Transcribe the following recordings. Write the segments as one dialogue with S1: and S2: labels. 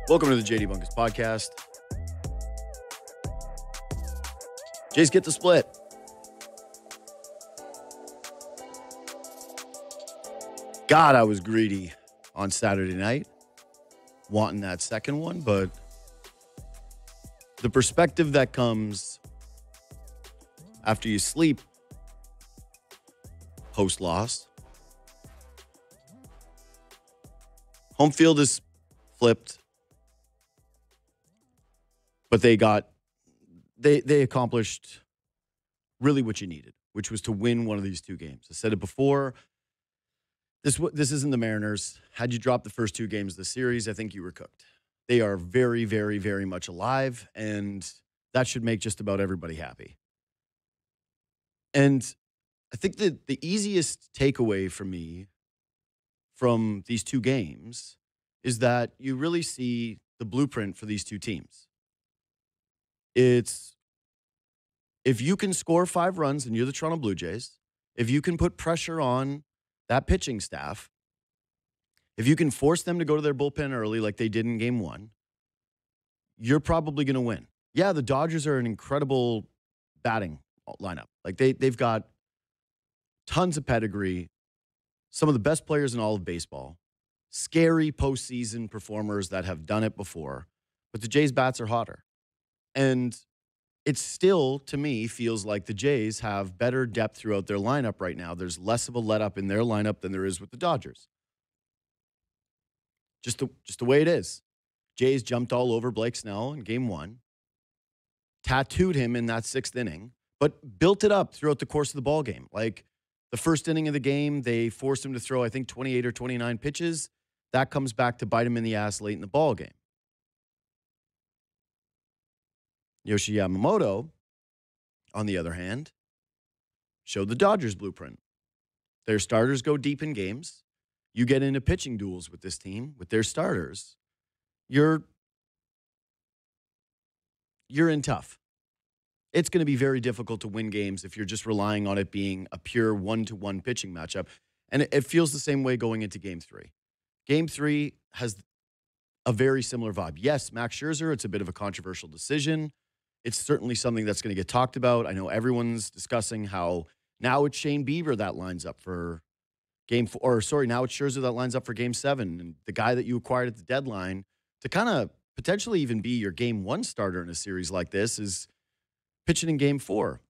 S1: Welcome to the JD Bunkis podcast. Jays get the split. God, I was greedy on Saturday night, wanting that second one, but the perspective that comes after you sleep post-loss, home field is flipped. But they accomplished really what you needed, which was to win one of these two games. I said it before. This isn't the Mariners. Had you dropped the first two games of the series, I think you were cooked. They are very, very, very much alive, and that should make just about everybody happy. And I think that the easiest takeaway for me from these two games is that you really see the blueprint for these two teams. It's if you can score 5 runs and you're the Toronto Blue Jays, if you can put pressure on that pitching staff, if you can force them to go to their bullpen early like they did in game 1, you're probably going to win. Yeah, the Dodgers are an incredible batting lineup. Like they've got tons of pedigree, some of the best players in all of baseball, scary postseason performers that have done it before, but the Jays' bats are hotter. And it still, to me, feels like the Jays have better depth throughout their lineup right now. There's less of a let-up in their lineup than there is with the Dodgers. Just the way it is. Jays jumped all over Blake Snell in game 1, tattooed him in that 6th inning, but built it up throughout the course of the ball game. Like the first inning of the game, they forced him to throw, I think, 28 or 29 pitches. That comes back to bite him in the ass late in the ball game. Yoshi Yamamoto, on the other hand, showed the Dodgers blueprint. Their starters go deep in games. You get into pitching duels with this team, with their starters. You're in tough. It's going to be very difficult to win games if you're just relying on it being a pure 1-to-1 pitching matchup. And it feels the same way going into game 3. Game 3 has a very similar vibe. Yes, Max Scherzer, it's a bit of a controversial decision. It's certainly something that's going to get talked about. I know everyone's discussing how now it's Shane Bieber that lines up for now it's Scherzer that lines up for game 7. And the guy that you acquired at the deadline to kind of potentially even be your game 1 starter in a series like this is pitching in game 4.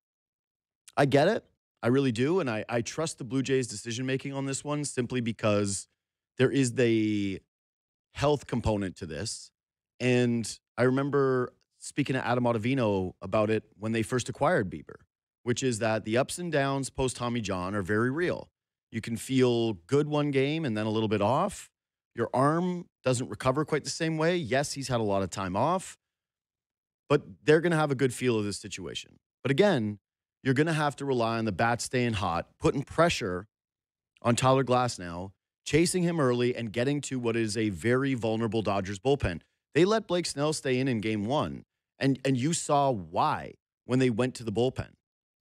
S1: I get it. I really do. And I trust the Blue Jays' decision-making on this one simply because there is the health component to this. And I remember speaking to Adam Ottavino about it when they first acquired Bieber, which is that the ups and downs post-Tommy John are very real. You can feel good one game and then a little bit off. Your arm doesn't recover quite the same way. Yes, he's had a lot of time off, but they're going to have a good feel of this situation. But again, you're going to have to rely on the bat staying hot, putting pressure on Tyler Glasnow, chasing him early, and getting to what is a very vulnerable Dodgers bullpen. They let Blake Snell stay in game 1. And you saw why when they went to the bullpen.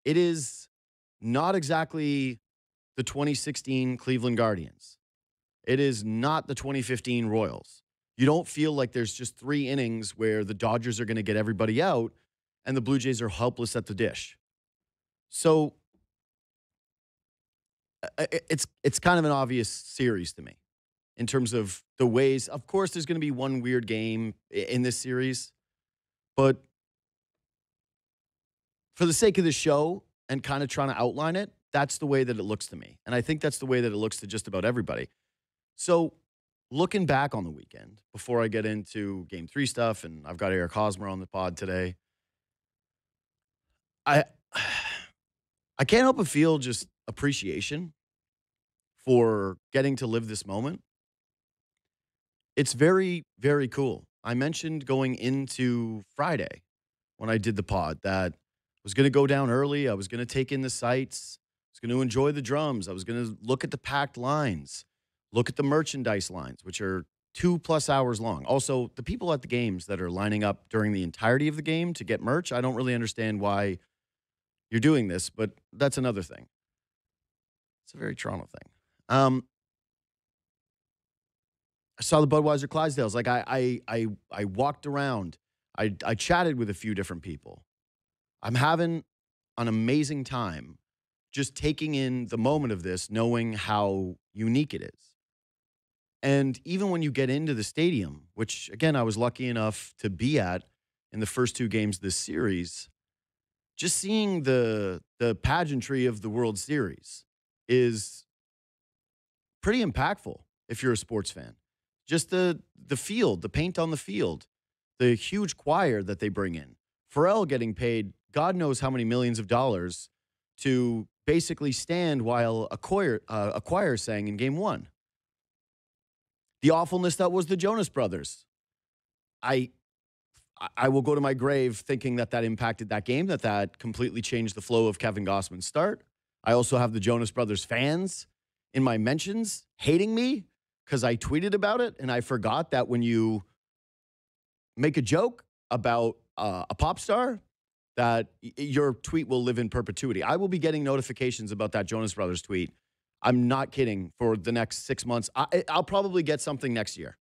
S1: It is not exactly the 2016 Cleveland Guardians. It is not the 2015 Royals. You don't feel like there's just 3 innings where the Dodgers are going to get everybody out and the Blue Jays are helpless at the dish. So it's kind of an obvious series to me in terms of the ways. Of course, there's going to be one weird game in this series. But for the sake of the show and kind of trying to outline it, that's the way that it looks to me. And I think that's the way that it looks to just about everybody. So looking back on the weekend, before I get into game 3 stuff, and I've got Eric Hosmer on the pod today, I can't help but feel just appreciation for getting to live this moment. It's very, very cool. I mentioned going into Friday when I did the pod that I was going to go down early. I was going to take in the sights. I was was going to enjoy the drums. I was going to look at the packed lines, look at the merchandise lines, which are 2+ hours long. Also, the people at the games that are lining up during the entirety of the game to get merch, I don't really understand why you're doing this, but that's another thing. It's a very Toronto thing. I saw the Budweiser Clydesdales. Like I walked around. I chatted with a few different people. I'm having an amazing time just taking in the moment of this, knowing how unique it is. And even when you get into the stadium, which again I was lucky enough to be at in the first 2 games of this series, just seeing the pageantry of the World Series is pretty impactful if you're a sports fan. Just the field, the paint on the field, the huge choir that they bring in. Pharrell getting paid God knows how many millions of dollars to basically stand while a choir sang in game 1. The awfulness that was the Jonas Brothers. I will go to my grave thinking that impacted that game, that completely changed the flow of Kevin Gossman's start. I also have the Jonas Brothers fans in my mentions hating me because I tweeted about it, and I forgot that when you make a joke about a pop star, that your tweet will live in perpetuity. I will be getting notifications about that Jonas Brothers tweet. I'm not kidding, for the next 6 months. I'll probably get something next year.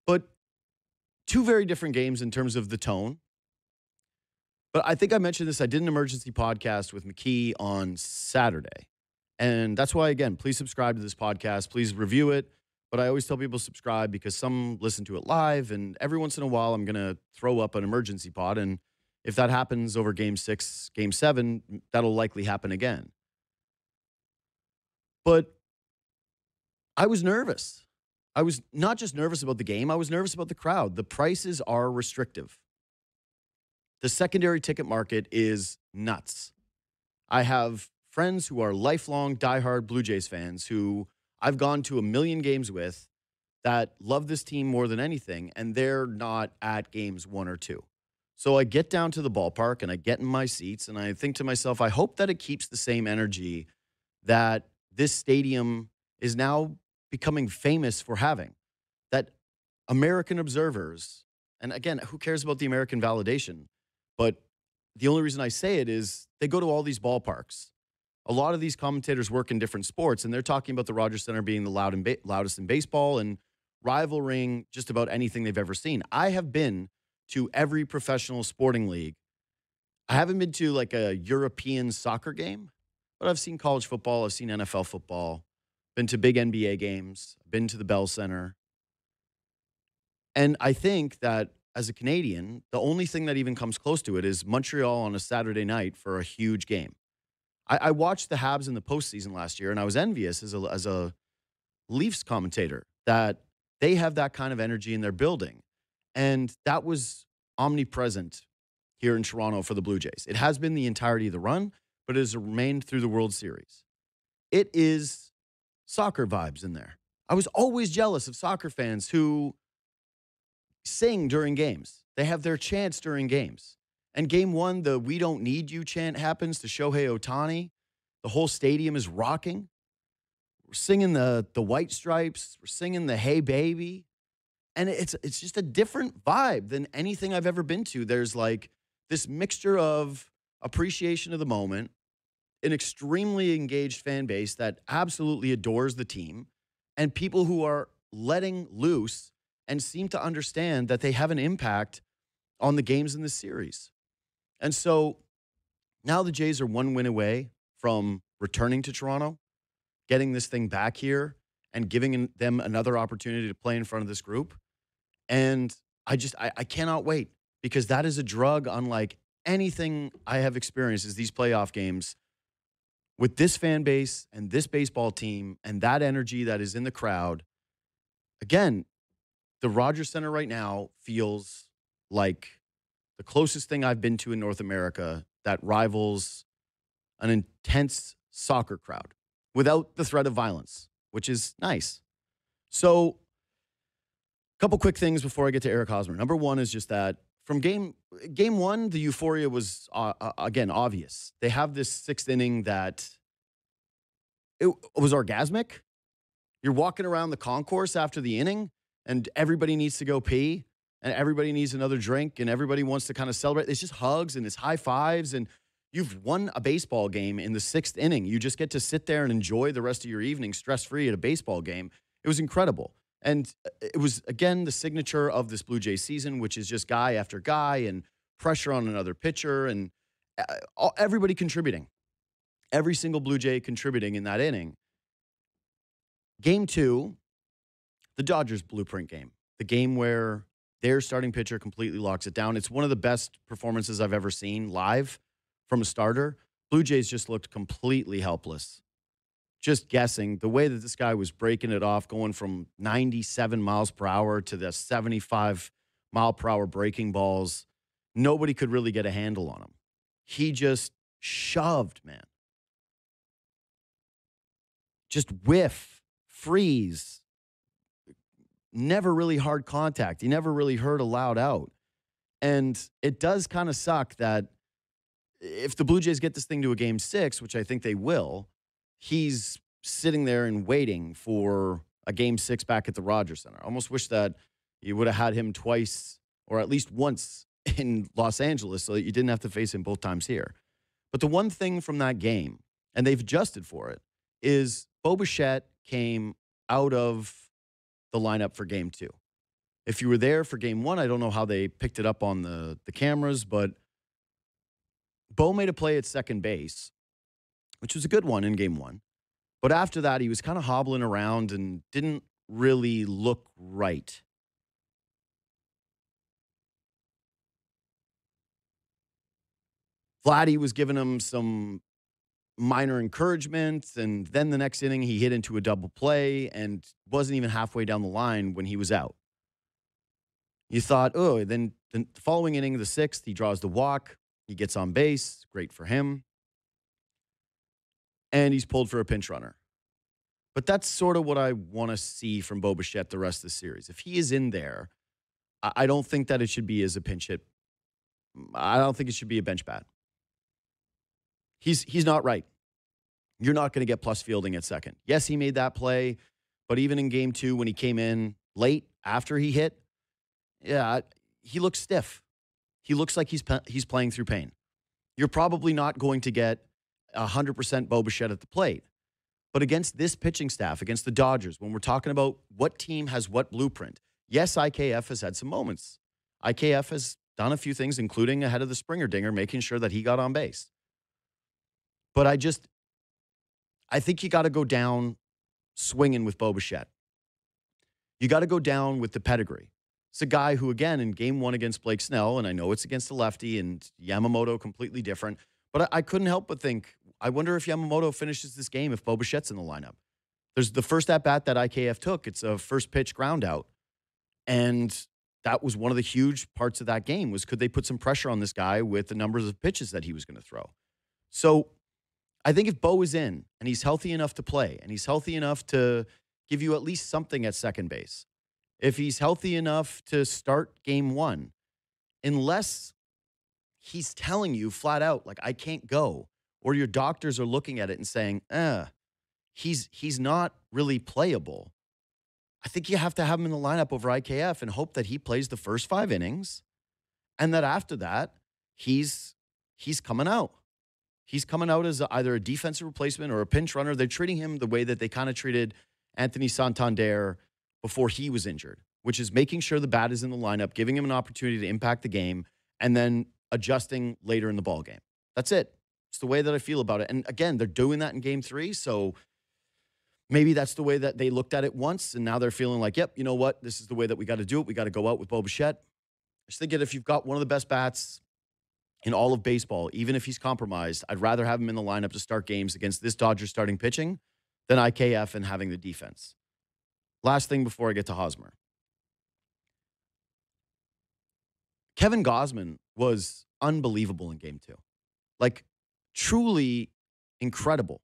S1: But 2 very different games in terms of the tone. But I think I mentioned this. I did an emergency podcast with McKee on Saturday. And that's why, again, please subscribe to this podcast. Please review it. But I always tell people subscribe because some listen to it live. And every once in a while, I'm going to throw up an emergency pod. And if that happens over game 6, game 7, that'll likely happen again. But I was nervous. I was not just nervous about the game. I was nervous about the crowd. The prices are restrictive. The secondary ticket market is nuts. I have friends who are lifelong diehard Blue Jays fans who I've gone to a million games with that love this team more than anything, and they're not at games 1 or 2. So I get down to the ballpark and I get in my seats and I think to myself, I hope that it keeps the same energy that this stadium is now becoming famous for having. That American observers, and again, who cares about the American validation? But the only reason I say it is they go to all these ballparks. A lot of these commentators work in different sports, and they're talking about the Rogers Center being the loudest in baseball and rivaling just about anything they've ever seen. I have been to every professional sporting league. I haven't been to like a European soccer game, but I've seen college football. I've seen NFL football. Been to big NBA games. Been to the Bell Center. And I think that as a Canadian, the only thing that even comes close to it is Montreal on a Saturday night for a huge game. I watched the Habs in the postseason last year, and I was envious as a Leafs commentator that they have that kind of energy in their building. And that was omnipresent here in Toronto for the Blue Jays. It has been the entirety of the run, but it has remained through the World Series. It is soccer vibes in there. I was always jealous of soccer fans who sing during games. They have their chants during games. And game 1, the "We don't need you" chant happens to Shohei Ohtani. The whole stadium is rocking. We're singing the White Stripes. We're singing the "Hey Baby." And it's just a different vibe than anything I've ever been to. There's like this mixture of appreciation of the moment, an extremely engaged fan base that absolutely adores the team, and people who are letting loose and seem to understand that they have an impact on the games in this series. And so now the Jays are 1 win away from returning to Toronto, getting this thing back here, and giving them another opportunity to play in front of this group. And I cannot wait, because that is a drug unlike anything I have experienced is these playoff games with this fan base and this baseball team and that energy that is in the crowd. Again, the Rogers Center right now feels like the closest thing I've been to in North America that rivals an intense soccer crowd without the threat of violence, which is nice. So, a couple quick things before I get to Eric Hosmer. Number one is just that From game one, the euphoria was again obvious. They have this sixth inning that it was orgasmic. You're walking around the concourse after the inning, and everybody needs to go pee, and everybody needs another drink, and everybody wants to kind of celebrate. It's just hugs and it's high fives, and you've won a baseball game in the sixth inning. You just get to sit there and enjoy the rest of your evening stress free at a baseball game. It was incredible. And it was, again, the signature of this Blue Jays season, which is just guy after guy and pressure on another pitcher and everybody contributing. Every single Blue Jay contributing in that inning. Game two, the Dodgers blueprint game. The game where their starting pitcher completely locks it down. It's one of the best performances I've ever seen live from a starter. Blue Jays just looked completely helpless. Just guessing. The way that this guy was breaking it off, going from 97 miles per hour to the 75 mile per hour breaking balls, nobody could really get a handle on him. He just shoved, man. Just whiff, freeze. Never really hard contact. He never really heard a loud out. And it does kind of suck that if the Blue Jays get this thing to a game six, which I think they will, he's sitting there and waiting for a game six back at the Rogers Center. I almost wish that you would have had him twice or at least once in Los Angeles so that you didn't have to face him both times here. But the one thing from that game, and they've adjusted for it, is Bo Bichette came out of the lineup for game two. If you were there for game one, I don't know how they picked it up on the cameras, but Bo made a play at second base, which was a good one in game one. But after that, he was kind of hobbling around and didn't really look right. Vladdy was giving him some minor encouragement, and then the next inning, he hit into a double play and wasn't even halfway down the line when he was out. You thought, oh, then the following inning, the sixth, he draws the walk. He gets on base. Great for him. And he's pulled for a pinch runner. But that's sort of what I want to see from Bo Bichette the rest of the series. If he is in there, I don't think that it should be as a pinch hit. I don't think it should be a bench bat. He's not right. You're not going to get plus fielding at second. Yes, he made that play, but even in game two when he came in late after he hit, yeah, he looks stiff. He looks like he's playing through pain. You're probably not going to get 100% Bo Bichette at the plate. But against this pitching staff, against the Dodgers, when we're talking about what team has what blueprint, yes, IKF has had some moments. IKF has done a few things, including ahead of the Springer dinger, making sure that he got on base. But I think you got to go down swinging with Bo Bichette. You got to go down with the pedigree. It's a guy who, again, in game one against Blake Snell, and I know it's against the lefty and Yamamoto completely different, but I couldn't help but think, I wonder if Yamamoto finishes this game if Bo Bichette's in the lineup. There's the first at-bat that IKF took. It's a first pitch ground out. And that was one of the huge parts of that game was could they put some pressure on this guy with the numbers of pitches that he was going to throw. So I think if Bo is in and he's healthy enough to play and he's healthy enough to give you at least something at second base, if he's healthy enough to start game one, unless he's telling you flat out, like, I can't go, or your doctors are looking at it and saying, he's not really playable, I think you have to have him in the lineup over IKF and hope that he plays the first 5 innings and that after that, he's coming out. He's coming out as either a defensive replacement or a pinch runner. They're treating him the way that they kind of treated Anthony Santander before he was injured, which is making sure the bat is in the lineup, giving him an opportunity to impact the game, and then adjusting later in the ball game. That's it. It's the way that I feel about it. And again, they're doing that in game 3, so maybe that's the way that they looked at it once, and now they're feeling like, yep, you know what? This is the way that we got to do it. We got to go out with Bo Bichette. I just think that if you've got one of the best bats in all of baseball, even if he's compromised, I'd rather have him in the lineup to start games against this Dodgers starting pitching than IKF and having the defense. Last thing before I get to Hosmer. Kevin Gausman was unbelievable in game 2. Like, truly incredible.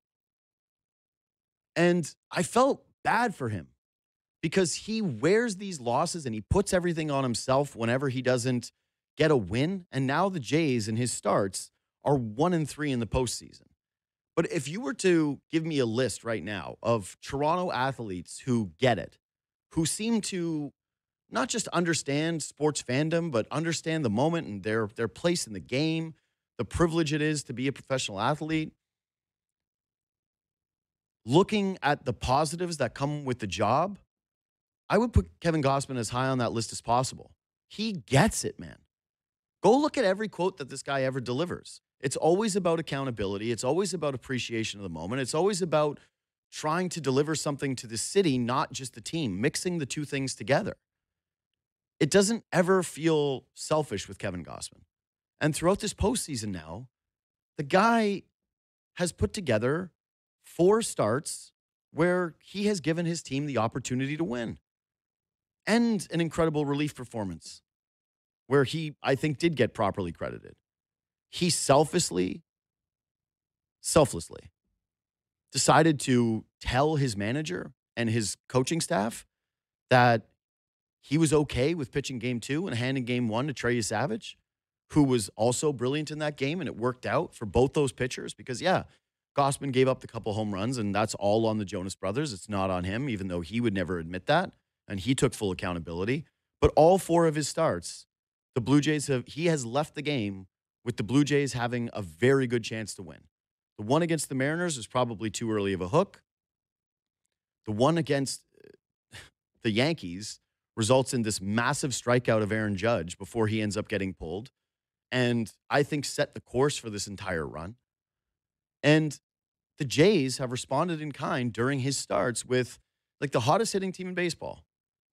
S1: And I felt bad for him because he wears these losses and he puts everything on himself whenever he doesn't get a win. And now the Jays in his starts are 1-3 in the postseason. But if you were to give me a list right now of Toronto athletes who get it, who seem to not just understand sports fandom, but understand the moment and their place in the game, the privilege it is to be a professional athlete, looking at the positives that come with the job, I would put Kevin Gossman as high on that list as possible. He gets it, man. Go look at every quote that this guy ever delivers. It's always about accountability. It's always about appreciation of the moment. It's always about trying to deliver something to the city, not just the team, mixing the two things together. It doesn't ever feel selfish with Kevin Gossman. And throughout this postseason now, the guy has put together 4 starts where he has given his team the opportunity to win. And an incredible relief performance where he, I think, did get properly credited. He selflessly decided to tell his manager and his coaching staff that he was okay with pitching game 2 and handing game 1 to Trey Savage, who was also brilliant in that game, and it worked out for both those pitchers because, yeah, Gossman gave up the couple home runs, and that's all on the Jonas brothers. It's not on him, even though he would never admit that, and he took full accountability. But all 4 of his starts, the Blue Jays he has left the game with the Blue Jays having a very good chance to win. The one against the Mariners is probably too early of a hook. The one against the Yankees results in this massive strikeout of Aaron Judge before he ends up getting pulled, and I think set the course for this entire run. And the Jays have responded in kind during his starts with like the hottest hitting team in baseball.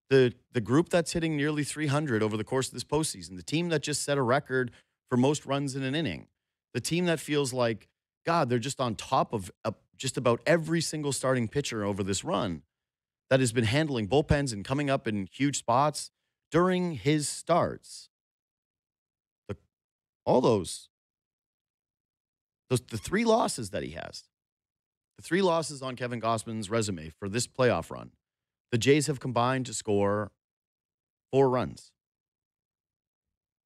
S1: The group that's hitting nearly 300 over the course of this postseason. The team that just set a record for most runs in an inning. The team that feels like, God, they're just on top of just about every single starting pitcher over this run that has been handling bullpens and coming up in huge spots during his starts. The 3 losses that he has, the 3 losses on Kevin Gossman's resume for this playoff run, the Jays have combined to score 4 runs.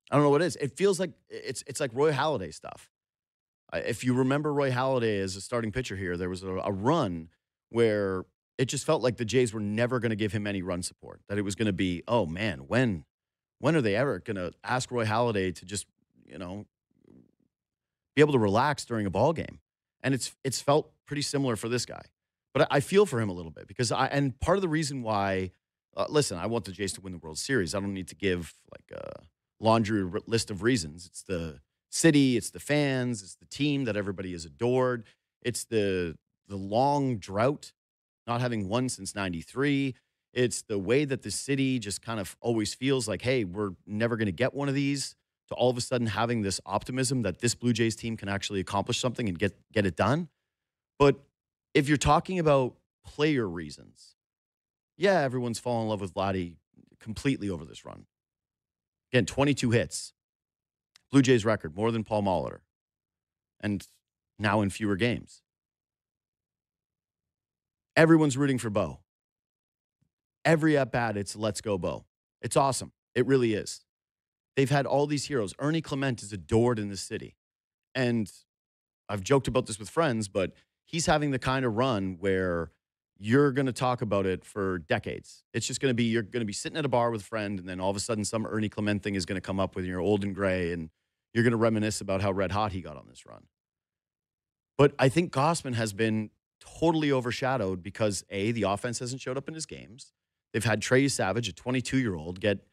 S1: I don't know what it is. It feels like it's like Roy Halladay stuff. If you remember Roy Halladay as a starting pitcher here, there was a run where it just felt like the Jays were never going to give him any run support. That it was going to be, oh man, when are they ever going to ask Roy Halladay to just, be able to relax during a ball game? And it's felt pretty similar for this guy. But I feel for him a little bit because and part of the reason why, listen, I want the Jays to win the World Series. I don't need to give like a laundry list of reasons. It's the city, it's the fans, it's the team that everybody has adored. It's the long drought, not having won since 93. It's the way that the city just kind of always feels like, hey, we're never going to get one of these, to all of a sudden having this optimism that this Blue Jays team can actually accomplish something and get it done. But if you're talking about player reasons, yeah, everyone's fallen in love with Vladdy completely over this run. Again, 22 hits. Blue Jays record, more than Paul Molitor. And now in fewer games. Everyone's rooting for Bo. Every at-bat, it's let's go, Bo. It's awesome. It really is. They've had all these heroes. Ernie Clement is adored in the city. And I've joked about this with friends, but he's having the kind of run where you're going to talk about it for decades. It's just going to be, you're going to be sitting at a bar with a friend, and then all of a sudden some Ernie Clement thing is going to come up when you're old and gray, and you're going to reminisce about how red hot he got on this run. But I think Gossman has been totally overshadowed because, A, the offense hasn't showed up in his games. They've had Trey Savage, a 22-year-old, get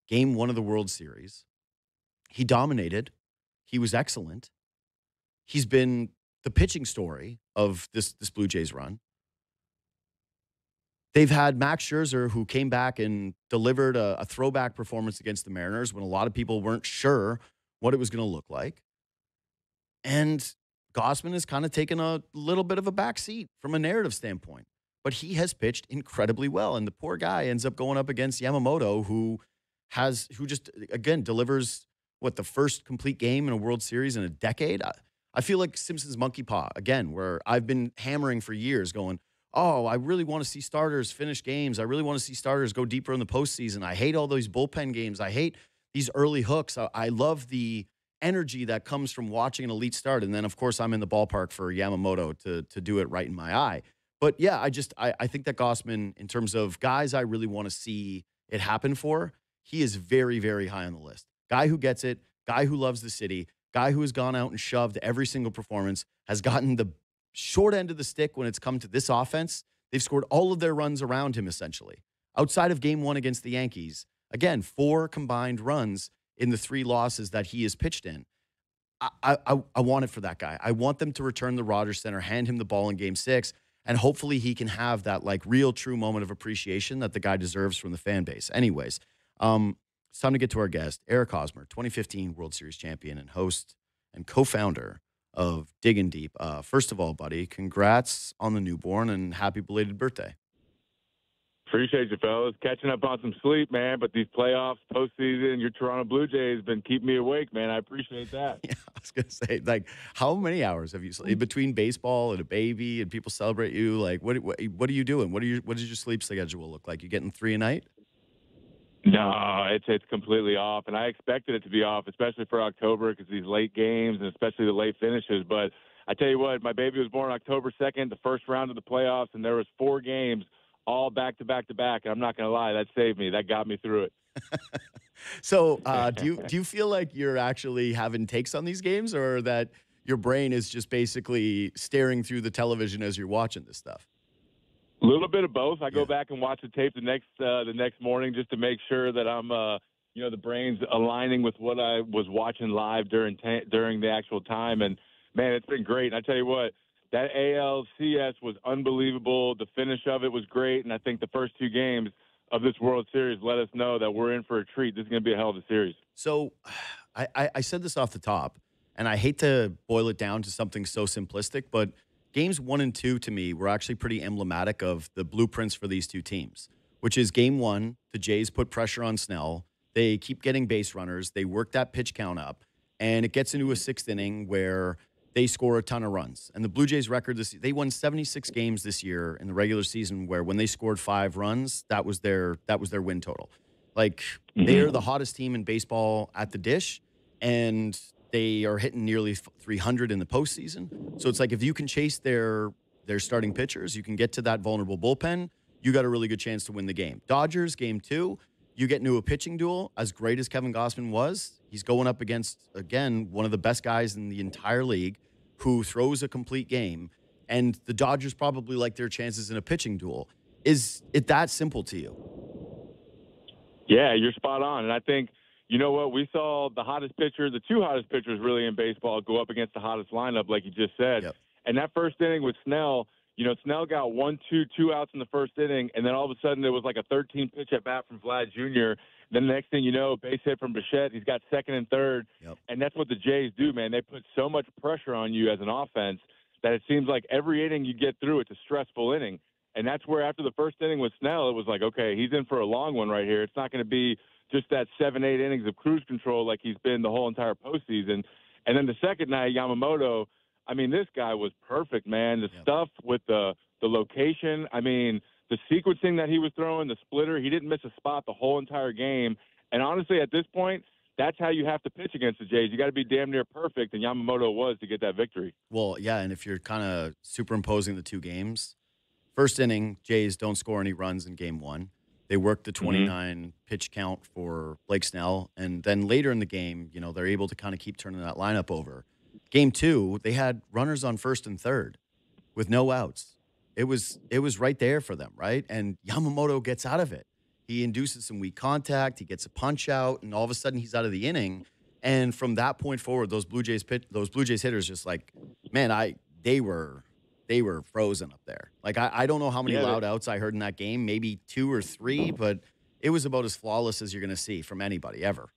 S1: Game 1 of the World Series. He dominated. He was excellent. He's been the pitching story of this Blue Jays run. They've had Max Scherzer, who came back and delivered a throwback performance against the Mariners when a lot of people weren't sure what it was going to look like. And Gossman has kind of taken a little bit of a back seat from a narrative standpoint. But he has pitched incredibly well. And the poor guy ends up going up against Yamamoto, who just, again, delivers, the first complete game in a World Series in a decade? I feel like Simpsons Monkey Paw, again, where I've been hammering for years going, oh, I really want to see starters finish games. I really want to see starters go deeper in the postseason. I hate all those bullpen games. I hate these early hooks. I love the energy that comes from watching an elite start. And then, of course, I'm in the ballpark for Yamamoto to do it right in my eye. But yeah, I think that Gossman, in terms of guys I really want to see it happen for, he is very, very high on the list. Guy who gets it, guy who loves the city, guy who has gone out and shoved every single performance, has gotten the short end of the stick when it's come to this offense. They've scored all of their runs around him, essentially. Outside of game one against the Yankees, again, 4 combined runs in the 3 losses that he has pitched in. I want it for that guy. I want them to return the Rogers Center, hand him the ball in game 6, and hopefully he can have that like real true moment of appreciation that the guy deserves from the fan base. Anyways, it's time to get to our guest, Eric Hosmer, 2015 World Series champion and host and co-founder of Diggin Deep. First of all, buddy, congrats on the newborn and happy belated birthday.
S2: Appreciate you, fellas. Catching up on some sleep, man. But these playoffs, postseason, your Toronto Blue Jays been keeping me awake, man. I appreciate that.
S1: Yeah, I was gonna say, like, how many hours have you slept between baseball and a baby and people celebrate you? Like, what are you doing? What does your sleep schedule look like? You getting 3 a night?
S2: No, it's completely off, and I expected it to be off, especially for October because these late games and especially the late finishes. But I tell you what, my baby was born October 2nd, the first round of the playoffs, and there was 4 games all back to back to back. And I'm not going to lie, that saved me. That got me through it.
S1: So do you feel like you're actually having takes on these games, or that your brain is just basically staring through the television as you're watching this stuff?
S2: A little bit of both. I go back and watch the tape the next morning just to make sure that I'm the brain's aligning with what I was watching live during the actual time. And man, it's been great. And I tell you what, that ALCS was unbelievable. The finish of it was great, and I think the first 2 games of this World Series let us know that we're in for a treat. This is going to be a hell of a series.
S1: So I said this off the top, and I hate to boil it down to something so simplistic, but games 1 and 2 to me were actually pretty emblematic of the blueprints for these 2 teams, which is game 1, the Jays put pressure on Snell. They keep getting base runners. They work that pitch count up, and it gets into a 6th inning where they score a ton of runs. And the Blue Jays record they won 76 games this year in the regular season where when they scored 5 runs, that was their win total. Like, they're the hottest team in baseball at the dish, and they are hitting nearly 300 in the postseason. So it's like if you can chase their starting pitchers, you can get to that vulnerable bullpen, you got a really good chance to win the game. Dodgers, game 2, you get into a pitching duel. As great as Kevin Gossman was, he's going up against, again, one of the best guys in the entire league who throws a complete game, and the Dodgers probably like their chances in a pitching duel. Is it that simple to you?
S2: Yeah, you're spot on. And I think, you know what, we saw the the 2 hottest pitchers really in baseball go up against the hottest lineup, like you just said.
S1: Yep.
S2: And that first inning with Snell, Snell got 1-2 outs in the first inning, and then all of a sudden it was like a 13-pitch at bat from Vlad Jr. Then the next thing you know, base hit from Bichette. He's got 2nd and 3rd, and that's what the Jays do, man. They put so much pressure on you as an offense that it seems like every inning you get through, it's a stressful inning. And that's where after the first inning with Snell, it was like, okay, he's in for a long one right here. It's not going to be just that 7-8 innings of cruise control like he's been the whole entire postseason. And then the second night, Yamamoto, I mean, this guy was perfect, man. The stuff with the location, I mean, the sequencing that he was throwing, the splitter, he didn't miss a spot the whole entire game. And honestly, at this point, that's how you have to pitch against the Jays. You got to be damn near perfect, and Yamamoto was to get that victory.
S1: Well, yeah, and if you're kind of superimposing the 2 games, first inning, Jays don't score any runs in game 1. They work the 29 pitch count for Blake Snell, and then later in the game, they're able to kind of keep turning that lineup over. Game 2, they had runners on 1st and 3rd with no outs. It was right there for them, right? And Yamamoto gets out of it. He induces some weak contact. He gets a punch out, and all of a sudden he's out of the inning. And from that point forward, those Blue Jays hitters just like, man, they were frozen up there. Like I don't know how many loud outs I heard in that game, maybe 2 or 3, but it was about as flawless as you're going to see from anybody ever.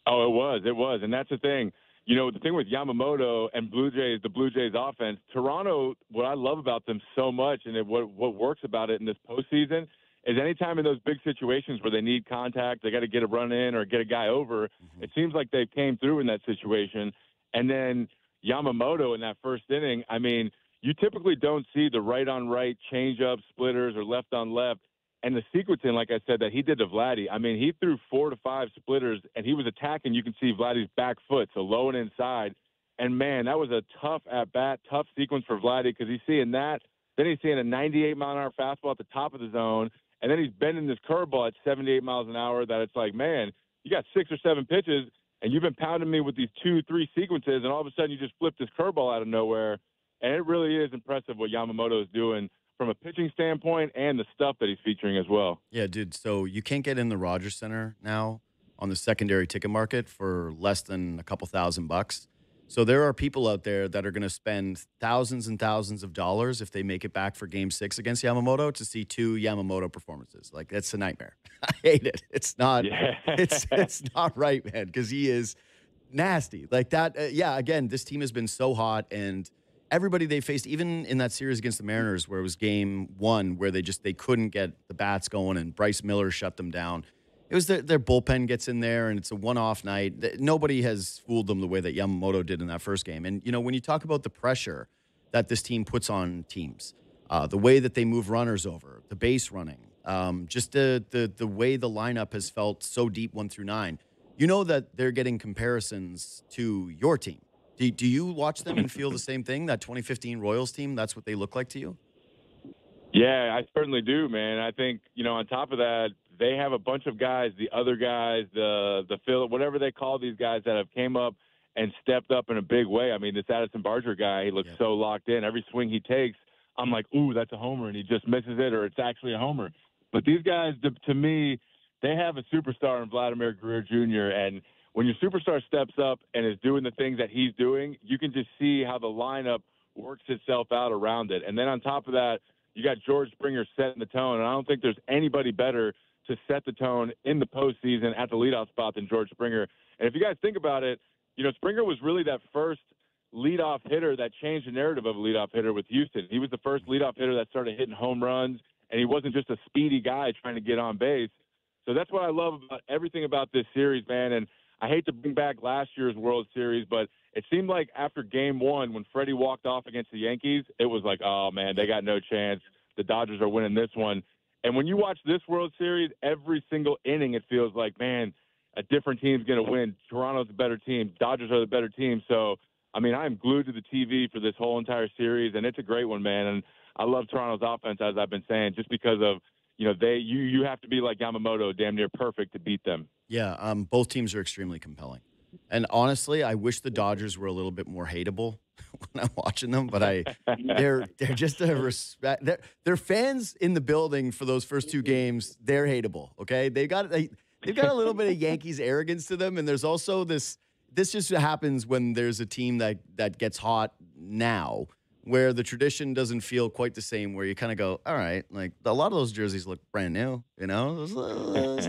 S2: Oh, it was, and that's the thing. The thing with Yamamoto and the Blue Jays offense, Toronto, what I love about them so much and what works about it in this postseason is anytime in those big situations where they need contact, they got to get a run in or get a guy over, it seems like they came through in that situation. And then Yamamoto in that first inning, I mean, you typically don't see the right-on-right change-up splitters or left-on-left. And the sequencing, like I said, that he did to Vladdy, I mean, he threw 4 to 5 splitters, and he was attacking. You can see Vladdy's back foot, so low and inside. And, man, that was a tough at-bat, tough sequence for Vladdy because he's seeing that. Then he's seeing a 98-mile-an-hour fastball at the top of the zone, and then he's bending this curveball at 78 miles an hour that it's like, man, you got 6 or 7 pitches, and you've been pounding me with these 2, 3 sequences, and all of a sudden you just flip this curveball out of nowhere. And it really is impressive what Yamamoto is doing from a pitching standpoint and the stuff that he's featuring as well.
S1: Yeah, dude. So you can't get in the Rogers Center now on the secondary ticket market for less than a couple $1,000. So there are people out there that are going to spend thousands and thousands of dollars if they make it back for Game 6 against Yamamoto to see 2 Yamamoto performances. Like, that's a nightmare. I hate it. It's not.
S2: Yeah.
S1: It's not right, man, because he is nasty like that. Yeah. Again, this team has been so hot, and everybody they faced, even in that series against the Mariners, where it was Game 1, where they couldn't get the bats going, and Bryce Miller shut them down. It was their bullpen gets in there, and it's a one-off night. Nobody has fooled them the way that Yamamoto did in that first game. And, you know, when you talk about the pressure that this team puts on teams, the way that they move runners over, the base running, just the way the lineup has felt so deep 1 through 9, you know that they're getting comparisons to your team. Do you watch them and feel the same thing, that 2015 Royals team, that's what they look like to you?
S2: Yeah, I certainly do, man. I think, you know, on top of that, they have a bunch of guys, the other guys, the Phil, whatever they call these guys that have came up and stepped up in a big way. I mean, this Addison Barger guy, he looks so locked in. Every swing he takes, I'm like, ooh, that's a homer, and he just misses it, or it's actually a homer. But these guys, to me, they have a superstar in Vladimir Guerrero Jr., and when your superstar steps up and is doing the things that he's doing, you can just see how the lineup works itself out around it. And then on top of that, you got George Springer setting the tone, and I don't think there's anybody better to set the tone in the postseason at the leadoff spot than George Springer. And if you guys think about it, you know, Springer was really that first leadoff hitter that changed the narrative of a leadoff hitter with Houston. He was the first leadoff hitter that started hitting home runs, and he wasn't just a speedy guy trying to get on base. So that's what I love about everything about this series, man. And I hate to bring back last year's World Series, but it seemed like after Game 1, when Freddie walked off against the Yankees, it was like, oh, man, they got no chance. The Dodgers are winning this one. And when you watch this World Series, every single inning it feels like, man, a different team's going to win. Toronto's the better team. Dodgers are the better team. So, I mean, I'm glued to the TV for this whole entire series, and it's a great one, man. And I love Toronto's offense, as I've been saying, just because of, you know, you have to be like Yamamoto, damn near perfect to beat them.
S1: Yeah, both teams are extremely compelling. And honestly, I wish the Dodgers were a little bit more hateable when I'm watching them, but they're just a respect. They're fans in the building for those first 2 games. They're hateable, okay? They've got a little bit of Yankees arrogance to them, and there's also this just happens when there's a team that gets hot now, where the tradition doesn't feel quite the same, where you kind of go, all right, like a lot of those jerseys look brand new, you know? There's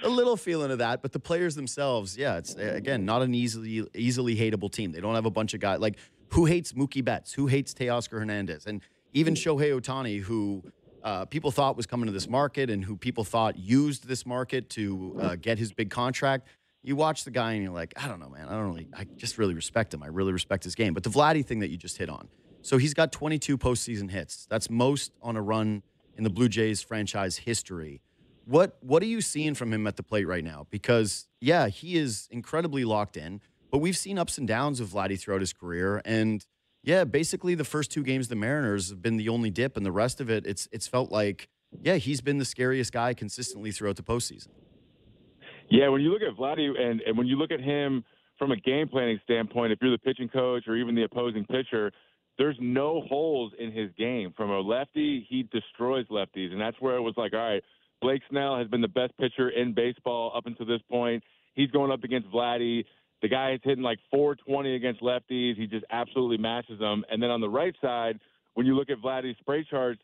S1: a little feeling of that, but the players themselves, yeah, it's, again, not an easily hateable team. They don't have a bunch of guys, like, who hates Mookie Betts? Who hates Teoscar Hernandez? And even Shohei Ohtani, who people thought was coming to this market and who people thought used this market to get his big contract. You watch the guy and you're like, I don't know, man. I just really respect him. I really respect his game. But the Vladdy thing that you just hit on. So he's got 22 postseason hits. That's most on a run in the Blue Jays franchise history. What are you seeing from him at the plate right now? Because, yeah, he is incredibly locked in, but we've seen ups and downs of Vladdy throughout his career. And, yeah, basically the first 2 games of the Mariners have been the only dip, and the rest of it, it's felt like, yeah, he's been the scariest guy consistently throughout the postseason.
S2: Yeah, when you look at Vladdy and when you look at him from a game planning standpoint, if you're the pitching coach or even the opposing pitcher, there's no holes in his game. From a lefty, he destroys lefties, and that's where it was like, all right, Blake Snell has been the best pitcher in baseball up until this point. He's going up against Vladdy. The guy is hitting like 420 against lefties. He just absolutely mashes them. And then on the right side, when you look at Vladdy's spray charts,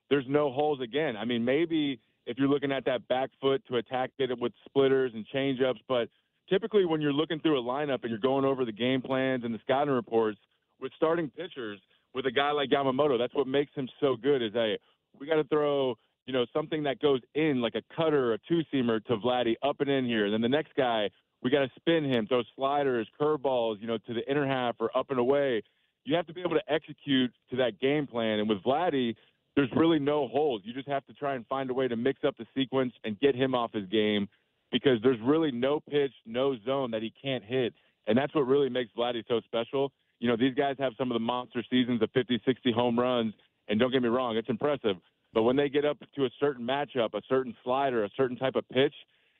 S2: there's no holes again. I mean, maybe if you're looking at that back foot to attack it with splitters and changeups, but typically when you're looking through a lineup and you're going over the game plans and the scouting reports with starting pitchers, with a guy like Yamamoto, that's what makes him so good is, hey, we got to throw, you know, something that goes in like a cutter, a two-seamer to Vladdy up and in here. And then the next guy, we got to spin him, throw sliders, curveballs, you know, to the inner half or up and away. You have to be able to execute to that game plan. And with Vladdy, there's really no holes. You just have to try and find a way to mix up the sequence and get him off his game because there's really no pitch, no zone that he can't hit. And that's what really makes Vladdy so special. You know, these guys have some of the monster seasons of 50, 60 home runs, and don't get me wrong, it's impressive. But when they get up to a certain matchup, a certain slider, a certain type of pitch,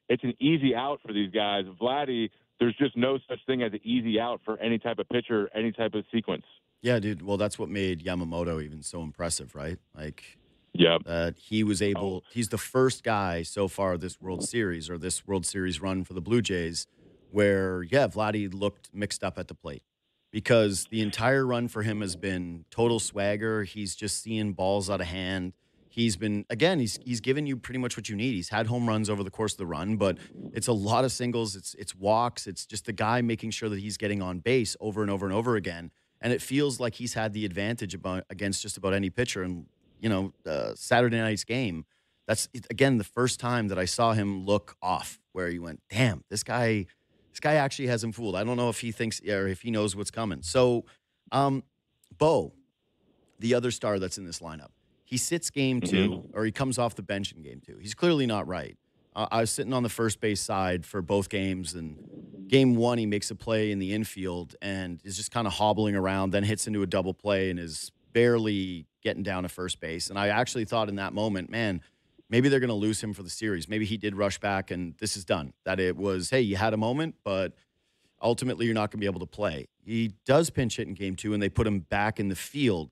S2: it's an easy out for these guys. Vladdy, there's just no such thing as an easy out for any type of pitcher, any type of sequence.
S1: Yeah, dude. Well, that's what made Yamamoto even so impressive, right? Like,
S2: yeah,
S1: he was able. He's the first guy so far this World Series or this World Series run for the Blue Jays where, yeah, Vladdy looked mixed up at the plate because the entire run for him has been total swagger. He's just seeing balls out of hand. He's been, again, he's given you pretty much what you need. He's had home runs over the course of the run, but it's a lot of singles. It's walks. It's just the guy making sure that he's getting on base over and over and over again. And it feels like he's had the advantage against just about any pitcher. And, you know, Saturday night's game, that's, again, the first time that I saw him look off where you went, damn, this guy actually has him fooled. I don't know if he thinks or if he knows what's coming. So, Bo, the other star that's in this lineup, he sits game two, or he comes off the bench in game two. He's clearly not right. I was sitting on the first base side for both games, and game one, he makes a play in the infield and is just kind of hobbling around, then hits into a double play and is barely getting down to first base. And I actually thought in that moment, man, maybe they're going to lose him for the series. Maybe he did rush back and this is done. That it was, hey, you had a moment, but ultimately you're not going to be able to play. He does pinch hit in game two, and they put him back in the field.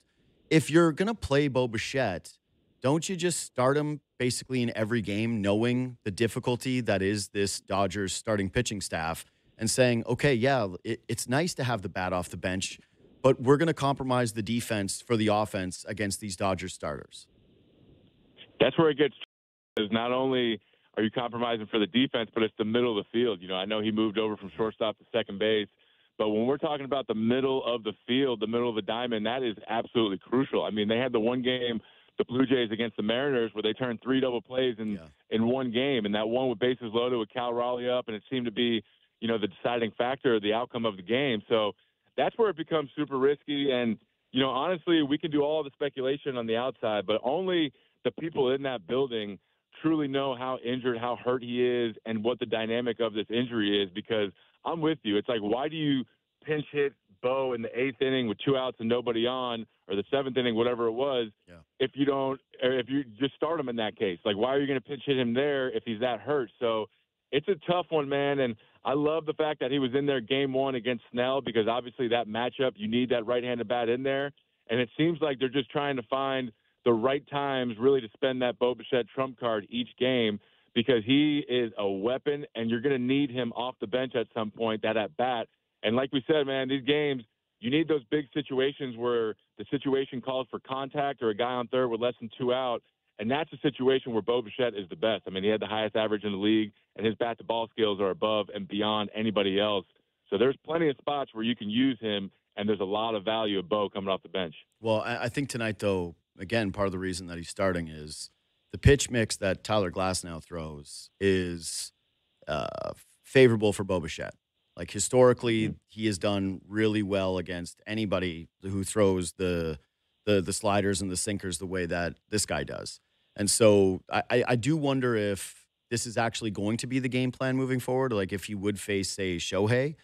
S1: If you're going to play Bo Bichette, don't you just start him basically in every game, knowing the difficulty that is this Dodgers starting pitching staff and saying, okay, yeah, it's nice to have the bat off the bench, but we're going to compromise the defense for the offense against these Dodgers starters?
S2: That's where it gets is not only are you compromising for the defense, but it's the middle of the field. You know, I know he moved over from shortstop to second base, but when we're talking about the middle of the field, the middle of the diamond, that is absolutely crucial. I mean, they had the one game, the Blue Jays against the Mariners, where they turned 3 double plays in one game, and that one with bases loaded with Cal Raleigh up, and it seemed to be, you know, the deciding factor, the outcome of the game. So that's where it becomes super risky. And, you know, honestly, we can do all the speculation on the outside, but only the people in that building truly know how injured, how hurt he is, and what the dynamic of this injury is, because I'm with you. It's like, why do you pinch hit Bo in the 8th inning with 2 outs and nobody on, or the 7th inning, whatever it was, if you don't, or if you just start him in that case? Like, why are you going to pinch hit him there if he's that hurt? So it's a tough one, man. And I love the fact that he was in there game one against Snell, because obviously that matchup, you need that right-handed bat in there. And it seems like they're just trying to find the right times really to spend that Bo Bichette trump card each game, because he is a weapon, and you're going to need him off the bench at some point, that at bat. And like we said, man, these games, you need those big situations where the situation calls for contact or a guy on third with less than 2 out, and that's a situation where Bo Bichette is the best. I mean, he had the highest average in the league, and his bat-to-ball skills are above and beyond anybody else. So there's plenty of spots where you can use him, and there's a lot of value of Bo coming off the bench.
S1: Well, I think tonight, though, again, part of the reason that he's starting is the pitch mix that Tyler Glasnow throws is favorable for Bo Bichette. Like, historically, he has done really well against anybody who throws the sliders and the sinkers the way that this guy does. And so I do wonder if this is actually going to be the game plan moving forward, like if he would face, say, Shohei,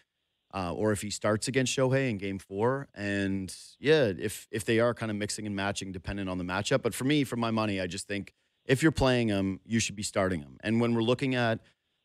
S1: or if he starts against Shohei in game 4. And, yeah, if they are kind of mixing and matching depending on the matchup. But for me, for my money, I just think if you're playing him, you should be starting him. And when we're looking at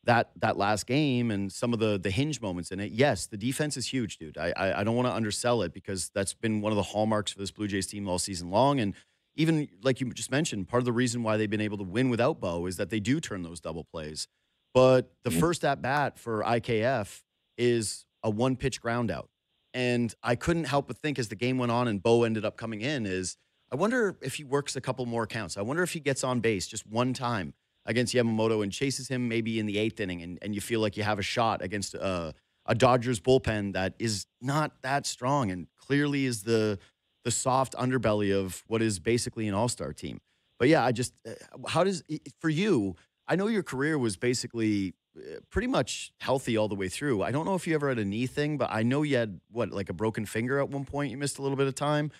S1: that last game and some of the hinge moments in it, yes, the defense is huge, dude. I don't want to undersell it, because that's been one of the hallmarks for this Blue Jays team all season long. And even like you just mentioned, part of the reason why they've been able to win without Bo is that they do turn those double plays. But the first at bat for IKF is a 1-pitch ground out. And I couldn't help but think as the game went on and Bo ended up coming in is, I wonder if he works a couple more counts. I wonder if he gets on base just one time against Yamamoto and chases him maybe in the 8th inning, and you feel like you have a shot against a Dodgers bullpen that is not that strong and clearly is the soft underbelly of what is basically an all-star team. But yeah, I just, how does, for you, I know your career was basically pretty much healthy all the way through. I don't know if you ever had a knee thing, but I know you had, like a broken finger at one point. You missed a little bit of time.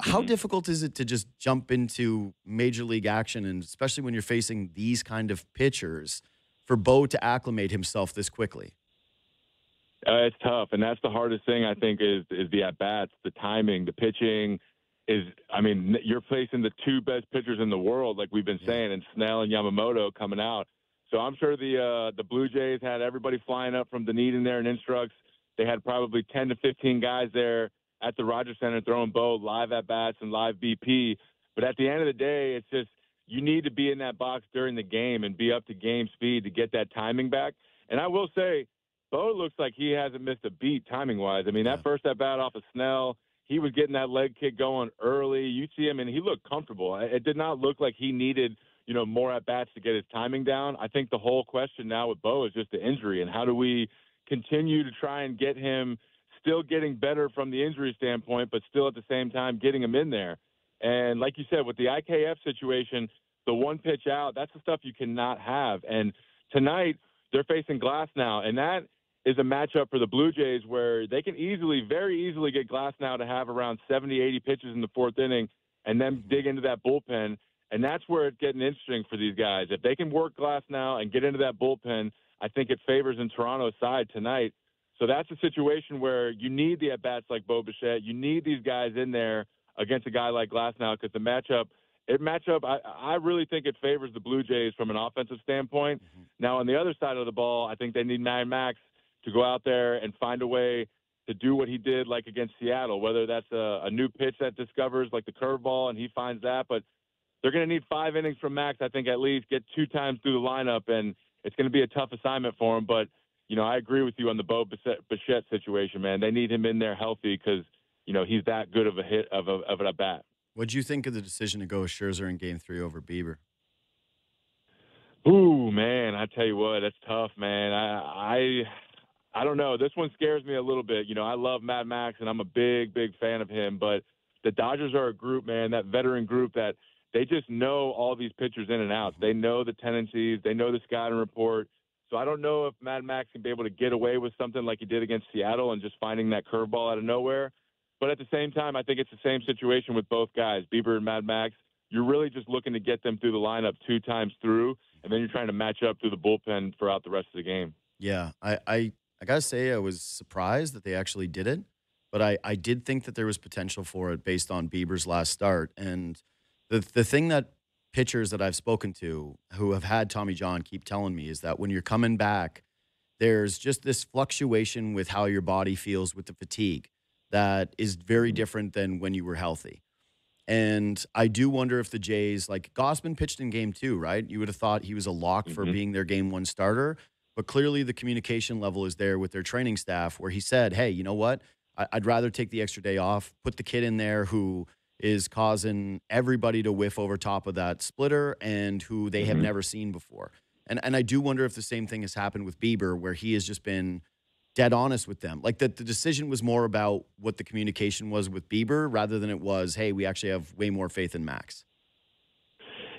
S1: How difficult is it to just jump into major league action, and especially when you're facing these kind of pitchers, for Bo to acclimate himself this quickly?
S2: It's tough, and that's the hardest thing I think is the at bats, the timing, the pitching. I mean, you're facing the two best pitchers in the world, like we've been saying, and Snell and Yamamoto coming out. So I'm sure the Blue Jays had everybody flying up from Dunedin there in Instructs. They had probably 10 to 15 guys there at the Rogers Center throwing Bo live at bats and live BP. But at the end of the day, it's just you need to be in that box during the game and be up to game speed to get that timing back. And I will say, Bo looks like he hasn't missed a beat timing-wise. I mean, that first at-bat off of Snell, he was getting that leg kick going early. You see him, and he looked comfortable. It did not look like he needed, more at-bats to get his timing down. I think the whole question now with Bo is just the injury, and how do we continue to try and get him still getting better from the injury standpoint, but still at the same time getting him in there. And like you said, with the IKF situation, the one pitch out, that's the stuff you cannot have. And tonight they're facing Glasnow, and that is a matchup for the Blue Jays where they can very easily get Glasnow to have around 70, 80 pitches in the fourth inning and then dig into that bullpen. And that's where it's getting interesting for these guys. If they can work Glasnow and get into that bullpen, I think it favors in Toronto's side tonight. So that's a situation where you need the at-bats like Bo Bichette. You need these guys in there against a guy like Glasnow because the matchup, I really think it favors the Blue Jays from an offensive standpoint. Now, on the other side of the ball, I think they need Mad Max to go out there and find a way to do what he did like against Seattle, whether that's a new pitch that discovers like the curveball and he finds that. But they're going to need 5 innings from Max, I think, at least, get 2 times through the lineup, and it's going to be a tough assignment for him. But, I agree with you on the Bo Bichette situation, man. They need him in there healthy because, he's that good of a hit of an at-bat.
S1: What'd you think of the decision to go with Scherzer in Game 3 over Bieber?
S2: Ooh, man, I tell you what, that's tough, man. I don't know. This one scares me a little bit. I love Mad Max, and I'm a big, big fan of him. But the Dodgers are a group, man, that veteran group that they just know all these pitchers in and out. They know the tendencies. They know the scouting report. So I don't know if Mad Max can be able to get away with something like he did against Seattle and just finding that curveball out of nowhere. But at the same time, I think it's the same situation with both guys, Bieber and Mad Max. You're really just looking to get them through the lineup 2 times through, and then you're trying to match up through the bullpen throughout the rest of the game.
S1: Yeah, I got to say I was surprised that they actually did it, but I did think that there was potential for it based on Bieber's last start. And the thing that pitchers that I've spoken to who have had Tommy John keep telling me is that when you're coming back, there's just this fluctuation with how your body feels with the fatigue that is very different than when you were healthy. And I do wonder if the Jays, like Gausman pitched in Game 2, right? You would have thought he was a lock for being their Game 1 starter. But clearly the communication level is there with their training staff where he said, hey, you know what? I'd rather take the extra day off, put the kid in there who is causing everybody to whiff over top of that splitter and who they have never seen before. And I do wonder if the same thing has happened with Bieber where he has just been dead honest with them. Like that the decision was more about what the communication was with Bieber rather than it was, hey, we actually have way more faith in Max.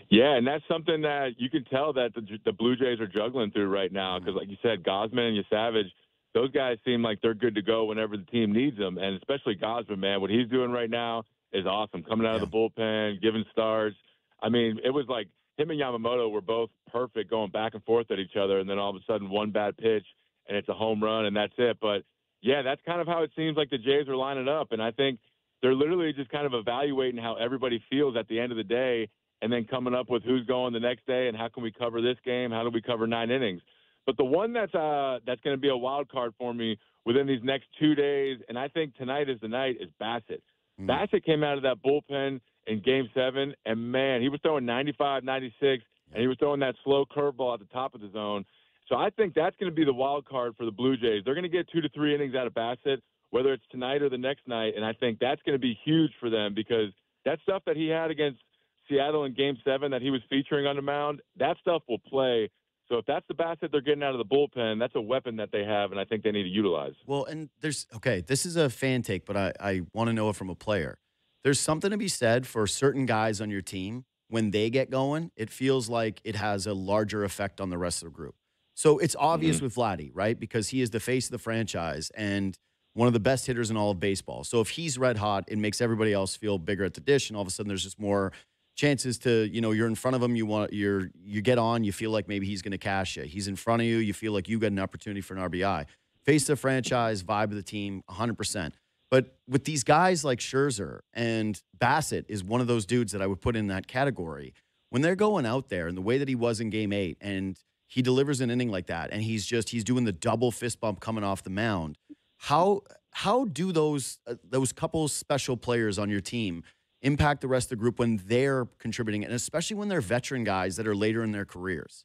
S2: Yeah, and that's something that you can tell that the Blue Jays are juggling through right now because, like you said, Gausman and Savage, those guys seem like they're good to go whenever the team needs them, and especially Gausman, man. What he's doing right now is awesome, coming out of the bullpen, giving starts. I mean, it was like him and Yamamoto were both perfect going back and forth at each other, and then all of a sudden one bad pitch, and it's a home run, and that's it. But, yeah, that's kind of how it seems like the Jays are lining up, and I think they're literally just kind of evaluating how everybody feels at the end of the day and then coming up with who's going the next day and how can we cover this game, how do we cover 9 innings. But the one that's going to be a wild card for me within these next 2 days, and I think tonight is the night, is Bassett. Bassett came out of that bullpen in Game 7, and, man, he was throwing 95, 96, and he was throwing that slow curveball at the top of the zone. So I think that's going to be the wild card for the Blue Jays. They're going to get 2 to 3 innings out of Bassett, whether it's tonight or the next night, and I think that's going to be huge for them because that stuff that he had against Seattle in Game 7 that he was featuring on the mound, that stuff will play. So if that's the Bassett they're getting out of the bullpen, that's a weapon that they have, and I think they need to utilize.
S1: Well, and this is a fan take, but I want to know it from a player. There's something to be said for certain guys on your team. When they get going, it feels like it has a larger effect on the rest of the group. So it's obvious with Vladdy, right? Because he is the face of the franchise. And one of the best hitters in all of baseball. So if he's red hot, it makes everybody else feel bigger at the dish, and all of a sudden there's just more chances to, you're in front of him, you get on, you feel like maybe he's going to cash it. He's in front of you, you feel like you got an opportunity for an RBI. Face the franchise, vibe of the team, 100%. But with these guys like Scherzer, and Bassett is one of those dudes that I would put in that category. When they're going out there and the way that he was in Game 8, and he delivers an inning like that, and he's doing the double fist bump coming off the mound. How do those couple special players on your team impact the rest of the group when they're contributing, and especially when they're veteran guys that are later in their careers?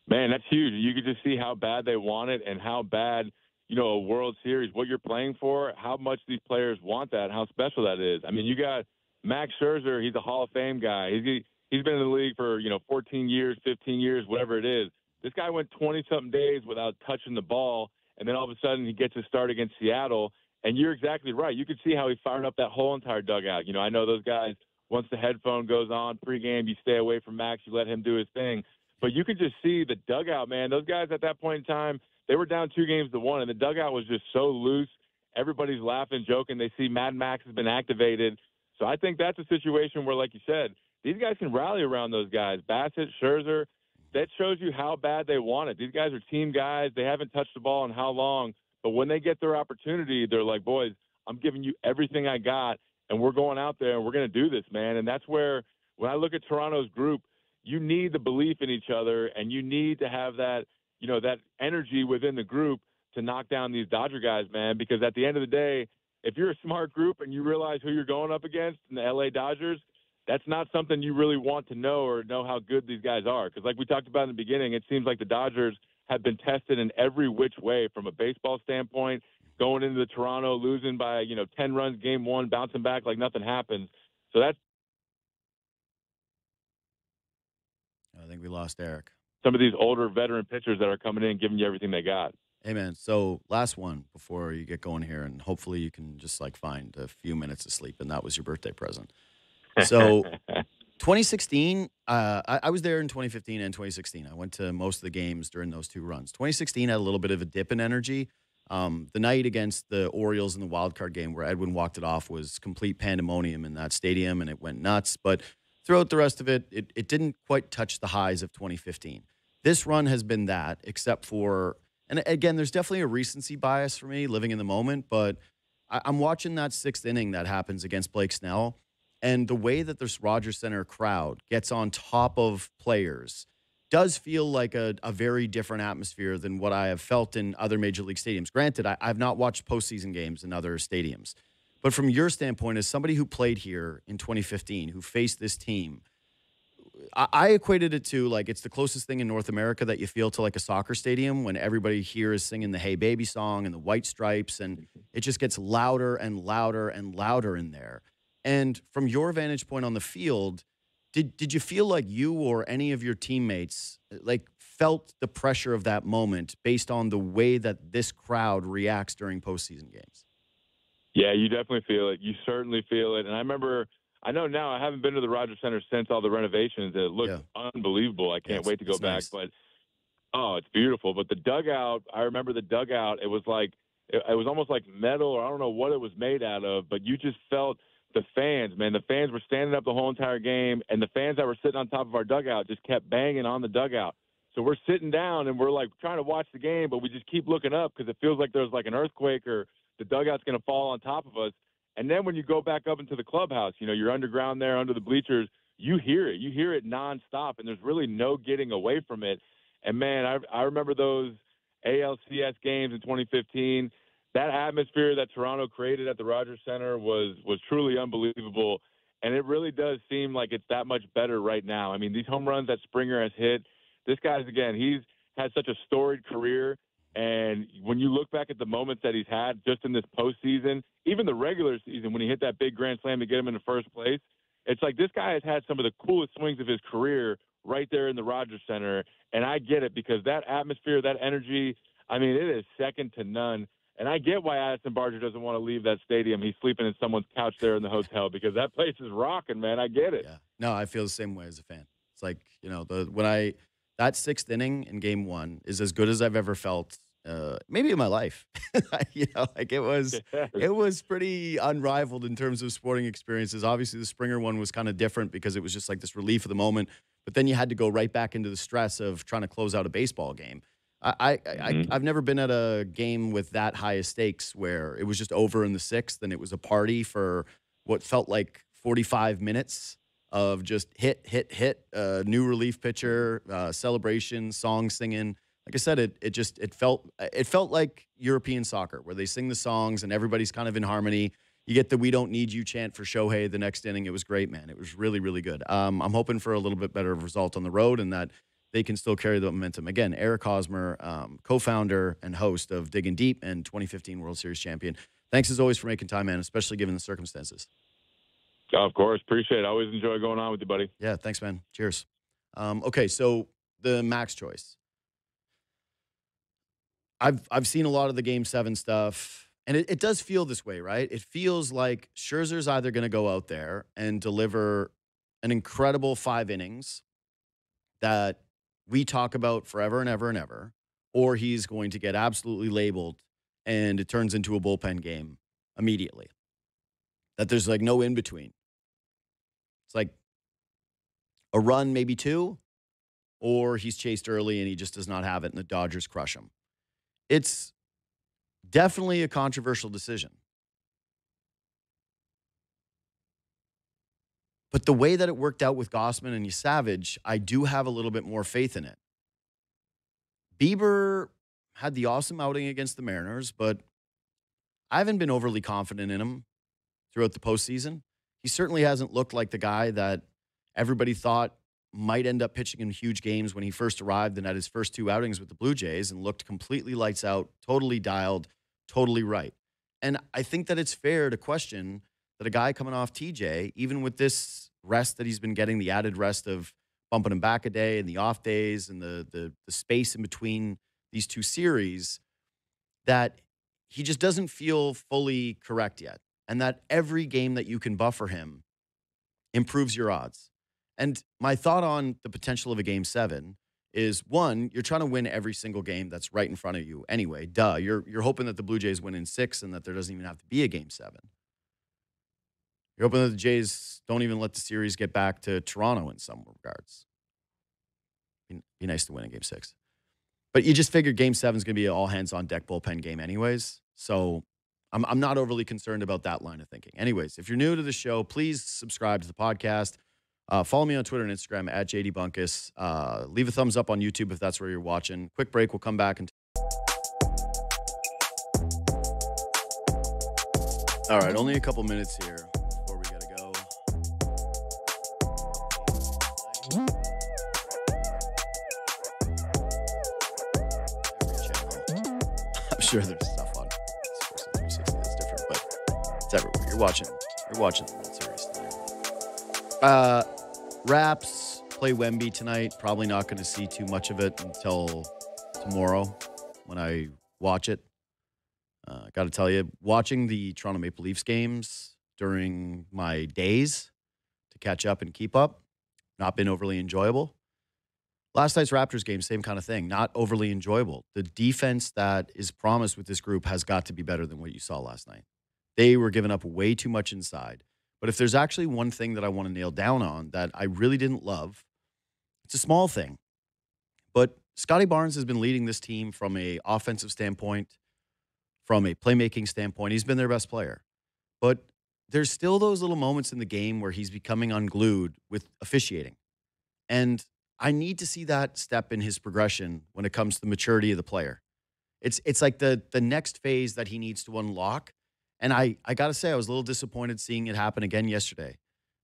S2: Man, that's huge. You could just see how bad they want it and how bad, a World Series, what you're playing for, how much these players want that, how special that is. I mean, you got Max Scherzer, he's a Hall of Fame guy. He's been in the league for, 14 years, 15 years, whatever it is. This guy went 20-something days without touching the ball, and then all of a sudden he gets a start against Seattle, and you're exactly right. You could see how he fired up that whole entire dugout. I know those guys, once the headphone goes on pregame, you stay away from Max, you let him do his thing. But you could just see the dugout, man. Those guys at that point in time, they were down 2-1, and the dugout was just so loose. Everybody's laughing, joking. They see Mad Max has been activated. So I think that's a situation where, like you said, these guys can rally around those guys. Bassett, Scherzer, that shows you how bad they want it. These guys are team guys. They haven't touched the ball in how long. But when they get their opportunity, they're like, boys, I'm giving you everything I got, and we're going out there, and we're going to do this, man. And that's where, when I look at Toronto's group, you need the belief in each other, and you need to have that, that energy within the group to knock down these Dodger guys, man, because at the end of the day, if you're a smart group and you realize who you're going up against in the LA Dodgers, that's not something you really want to know or know how good these guys are. Because like we talked about in the beginning, it seems like the Dodgers have been tested in every which way from a baseball standpoint, going into the Toronto, losing by, 10 runs game one, bouncing back like nothing happened. So that's
S1: I think we lost Eric.
S2: Some of these older veteran pitchers that are coming in giving you everything they got.
S1: Hey, man, so last one before you get going here, and hopefully you can just, find a few minutes of sleep, and that was your birthday present. So 2016, I was there in 2015 and 2016. I went to most of the games during those two runs. 2016 had a little bit of a dip in energy. The night against the Orioles in the wild card game where Edwin walked it off was complete pandemonium in that stadium, and it went nuts. But throughout the rest of it, it didn't quite touch the highs of 2015. This run has been that, except for, and again, there's definitely a recency bias for me living in the moment, but I'm watching that sixth inning that happens against Blake Snell, and the way that this Rogers Center crowd gets on top of players does feel like a very different atmosphere than what I have felt in other major league stadiums. Granted, I've not watched postseason games in other stadiums. But from your standpoint, as somebody who played here in 2015, who faced this team, I equated it to it's the closest thing in North America that you feel to a soccer stadium when everybody here is singing the Hey Baby song and the White Stripes, and it just gets louder and louder and louder in there. And from your vantage point on the field, did you feel like you or any of your teammates felt the pressure of that moment based on the way that this crowd reacts during postseason games?
S2: Yeah, you definitely feel it. You certainly feel it. And I know now I haven't been to the Rogers Center since all the renovations. It looks unbelievable. I can't wait to go back. Nice. But, it's beautiful. But the dugout, I remember the dugout, it was it was almost like metal, or I don't know what it was made out of, but you just felt the fans, man. The fans were standing up the whole entire game, and the fans that were sitting on top of our dugout just kept banging on the dugout. So we're sitting down, and we're trying to watch the game, but we just keep looking up because it feels like there's an earthquake or the dugout's going to fall on top of us. And then when you go back up into the clubhouse, you're underground there under the bleachers, you hear it. You hear it nonstop, and there's really no getting away from it. And, man, I remember those ALCS games in 2015. That atmosphere that Toronto created at the Rogers Center was truly unbelievable, and it really does seem like it's that much better right now. I mean, these home runs that Springer has hit, this guy's, again, he's had such a storied career. And when you look back at the moments that he's had just in this postseason, even the regular season when he hit that big grand slam to get him in the first place, it's like this guy has had some of the coolest swings of his career right there in the Rogers Center. And I get it because that atmosphere, that energy, I mean, it is second to none. And I get why Addison Barger doesn't want to leave that stadium. He's sleeping in someone's couch there in the hotel because that place is rocking, man. I get it.
S1: Yeah. No, I feel the same way as a fan. It's that sixth inning in game one is as good as I've ever felt maybe in my life. Like it was pretty unrivaled in terms of sporting experiences. Obviously, the Springer one was kind of different because it was just like this relief of the moment. But then you had to go right back into the stress of trying to close out a baseball game. I've never been at a game with that high of stakes where it was just over in the sixth and it was a party for what felt like 45 minutes of just hit, new relief pitcher, celebration, song singing. Like I said, it felt like European soccer where they sing the songs and everybody's kind of in harmony. You get the "We don't need you" chant for Shohei the next inning. It was great, man. It was really, really good. I'm hoping for a little bit better result on the road and that they can still carry the momentum. Again, Eric Hosmer, co-founder and host of Diggin Deep and 2015 World Series champion. Thanks as always for making time, man, especially given the circumstances.
S2: Of course. Appreciate it. I always enjoy going on with you, buddy.
S1: Yeah, thanks, man. Cheers. Okay, so the max choice. I've seen a lot of the Game 7 stuff, and it does feel this way, right? It feels like Scherzer's either going to go out there and deliver an incredible 5 innings that we talk about forever and ever and ever, or he's going to get absolutely labeled and it turns into a bullpen game immediately. That there's like no in between. It's like a run, maybe 2, or he's chased early and he just does not have it and the Dodgers crush him. It's definitely a controversial decision. But the way that it worked out with Gausman and Savage, I do have a little bit more faith in it. Bieber had the awesome outing against the Mariners, but I haven't been overly confident in him throughout the postseason. He certainly hasn't looked like the guy that everybody thought might end up pitching in huge games when he first arrived and had his first 2 outings with the Blue Jays and looked completely lights out, totally dialed, totally right. And I think that it's fair to question that a guy coming off TJ, even with this rest that he's been getting, the added rest of bumping him back a day and the off days and the space in between these 2 series, that he just doesn't feel fully correct yet. And that every game that you can buffer him improves your odds. And my thought on the potential of a Game 7 is, 1, you're trying to win every single game that's right in front of you anyway. Duh. You're hoping that the Blue Jays win in 6 and that there doesn't even have to be a Game 7. You're hoping that the Jays don't even let the series get back to Toronto in some regards. Be nice to win in Game 6. But you just figured Game 7 is going to be an all-hands-on-deck bullpen game anyways. So I'm not overly concerned about that line of thinking. Anyways, if you're new to the show, please subscribe to the podcast. Follow me on Twitter and Instagram at JD Bunkis. Leave a thumbs up on YouTube if that's where you're watching. Quick break. We'll come back. All right, only a couple minutes here before we got to go. Every channel. I'm sure there's stuff on Sports 360 that's different, but it's everywhere. You're watching the World Series tonight. Raps play Wemby tonight. Probably not going to see too much of it until tomorrow when I watch it. Got to tell you, watching the Toronto Maple Leafs games during my days to catch up and keep up, not been overly enjoyable. Last night's Raptors game, same kind of thing, not overly enjoyable. The defense that is promised with this group has got to be better than what you saw last night. They were giving up way too much inside. But if there's actually one thing that I want to nail down on that I really didn't love, it's a small thing. But Scotty Barnes has been leading this team from an offensive standpoint, from a playmaking standpoint. He's been their best player. But there's still those little moments in the game where he's becoming unglued with officiating. And I need to see that step in his progression when it comes to the maturity of the player. It's like the next phase that he needs to unlock. And I got to say, I was a little disappointed seeing it happen again yesterday.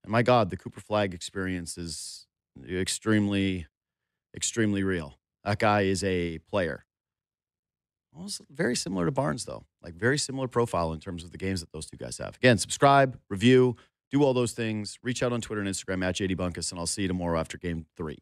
S1: And my God, the Cooper Flag experience is extremely, extremely real. That guy is a player. Almost very similar to Barnes, though. Like, very similar profile in terms of the games that those 2 guys have. Again, subscribe, review, do all those things. Reach out on Twitter and Instagram at JD Bunkus, and I'll see you tomorrow after Game 3.